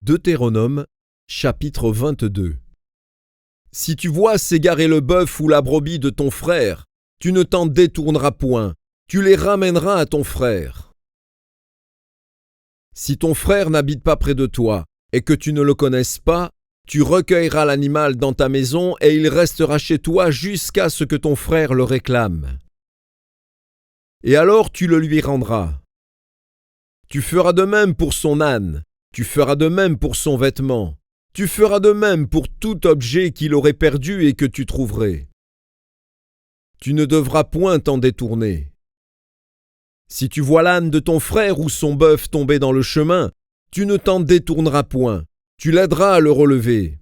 Deutéronome, chapitre 22. Si tu vois s'égarer le bœuf ou la brebis de ton frère, tu ne t'en détourneras point, tu les ramèneras à ton frère. Si ton frère n'habite pas près de toi et que tu ne le connaisses pas, tu recueilleras l'animal dans ta maison et il restera chez toi jusqu'à ce que ton frère le réclame. Et alors tu le lui rendras. Tu feras de même pour son âne, tu feras de même pour son vêtement, tu feras de même pour tout objet qu'il aurait perdu et que tu trouverais. Tu ne devras point t'en détourner. Si tu vois l'âne de ton frère ou son bœuf tomber dans le chemin, tu ne t'en détourneras point, tu l'aideras à le relever.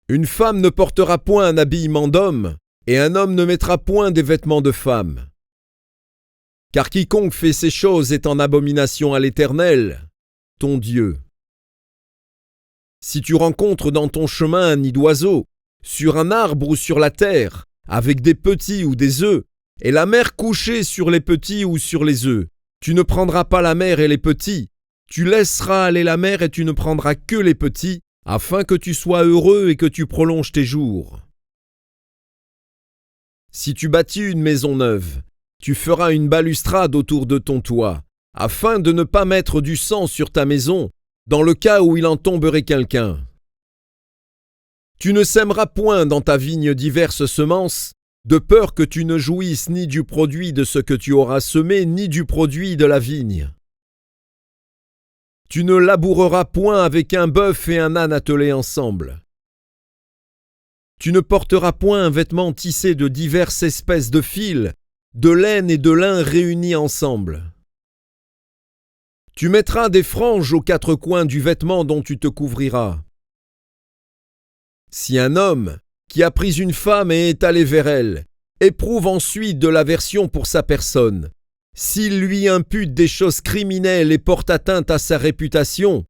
Une femme ne portera point un habillement d'homme, et un homme ne mettra point des vêtements de femme. Car quiconque fait ces choses est en abomination à l'Éternel, ton Dieu. Si tu rencontres dans ton chemin un nid d'oiseau, sur un arbre ou sur la terre, avec des petits ou des œufs, et la mère couchée sur les petits ou sur les œufs, tu ne prendras pas la mère et les petits, tu laisseras aller la mère et tu ne prendras que les petits, afin que tu sois heureux et que tu prolonges tes jours. Si tu bâtis une maison neuve, tu feras une balustrade autour de ton toit, afin de ne pas mettre du sang sur ta maison, dans le cas où il en tomberait quelqu'un. Tu ne sèmeras point dans ta vigne diverses semences, de peur que tu ne jouisses ni du produit de ce que tu auras semé, ni du produit de la vigne. Tu ne laboureras point avec un bœuf et un âne attelés ensemble. Tu ne porteras point un vêtement tissé de diverses espèces de fils, de laine et de lin réunis ensemble. Tu mettras des franges aux quatre coins du vêtement dont tu te couvriras. Si un homme, qui a pris une femme et est allé vers elle, éprouve ensuite de l'aversion pour sa personne, s'il lui impute des choses criminelles et porte atteinte à sa réputation,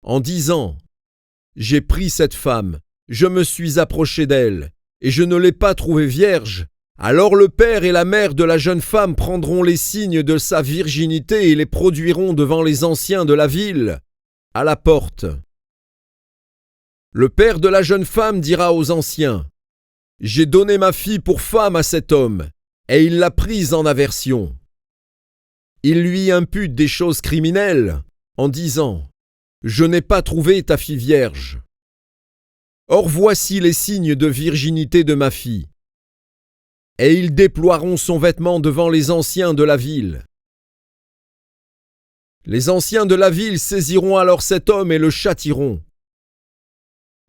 en disant « J'ai pris cette femme, je me suis approché d'elle, et je ne l'ai pas trouvée vierge », alors le père et la mère de la jeune femme prendront les signes de sa virginité et les produiront devant les anciens de la ville, à la porte. Le père de la jeune femme dira aux anciens « J'ai donné ma fille pour femme à cet homme, et il l'a prise en aversion. » Il lui impute des choses criminelles, en disant « Je n'ai pas trouvé ta fille vierge. » Or voici les signes de virginité de ma fille. Et ils déploieront son vêtement devant les anciens de la ville. Les anciens de la ville saisiront alors cet homme et le châtieront.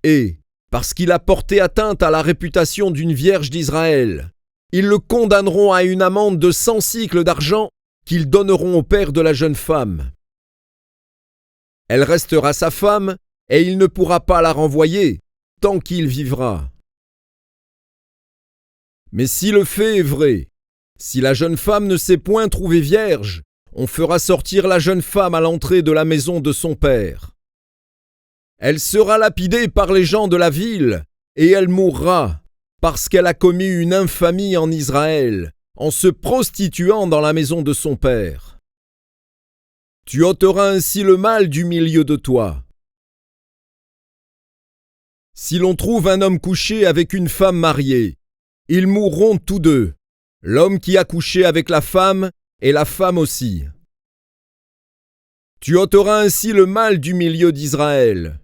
Et, parce qu'il a porté atteinte à la réputation d'une vierge d'Israël, ils le condamneront à une amende de 100 sicles d'argent qu'ils donneront au père de la jeune femme. Elle restera sa femme, et il ne pourra pas la renvoyer, tant qu'il vivra. Mais si le fait est vrai, si la jeune femme ne s'est point trouvée vierge, on fera sortir la jeune femme à l'entrée de la maison de son père. Elle sera lapidée par les gens de la ville, et elle mourra, parce qu'elle a commis une infamie en Israël, en se prostituant dans la maison de son père. Tu ôteras ainsi le mal du milieu de toi. Si l'on trouve un homme couché avec une femme mariée, ils mourront tous deux, l'homme qui a couché avec la femme et la femme aussi. Tu ôteras ainsi le mal du milieu d'Israël.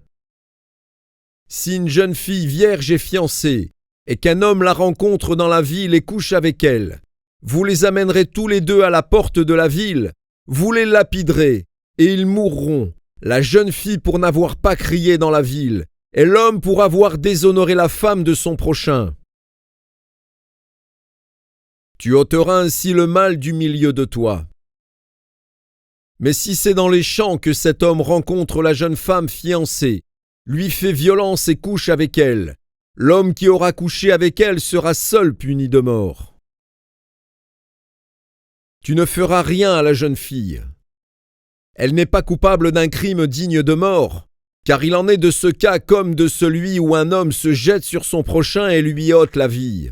Si une jeune fille vierge est fiancée, et qu'un homme la rencontre dans la ville et couche avec elle, vous les amènerez tous les deux à la porte de la ville, vous les lapiderez, et ils mourront, la jeune fille pour n'avoir pas crié dans la ville, et l'homme pour avoir déshonoré la femme de son prochain. Tu ôteras ainsi le mal du milieu de toi. Mais si c'est dans les champs que cet homme rencontre la jeune femme fiancée, lui fait violence et couche avec elle, l'homme qui aura couché avec elle sera seul puni de mort. Tu ne feras rien à la jeune fille. Elle n'est pas coupable d'un crime digne de mort, car il en est de ce cas comme de celui où un homme se jette sur son prochain et lui ôte la vie.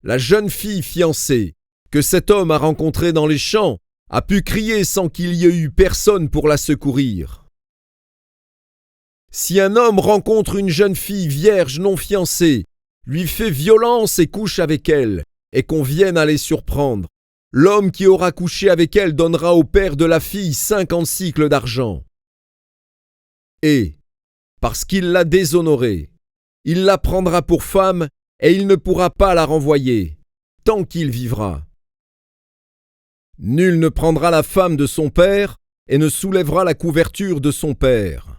La jeune fille fiancée, que cet homme a rencontrée dans les champs, a pu crier sans qu'il y ait eu personne pour la secourir. Si un homme rencontre une jeune fille vierge non fiancée, lui fait violence et couche avec elle, et qu'on vienne à les surprendre, l'homme qui aura couché avec elle donnera au père de la fille 50 cycles d'argent. Et, parce qu'il l'a déshonorée, il la prendra pour femme et il ne pourra pas la renvoyer, tant qu'il vivra. Nul ne prendra la femme de son père et ne soulèvera la couverture de son père.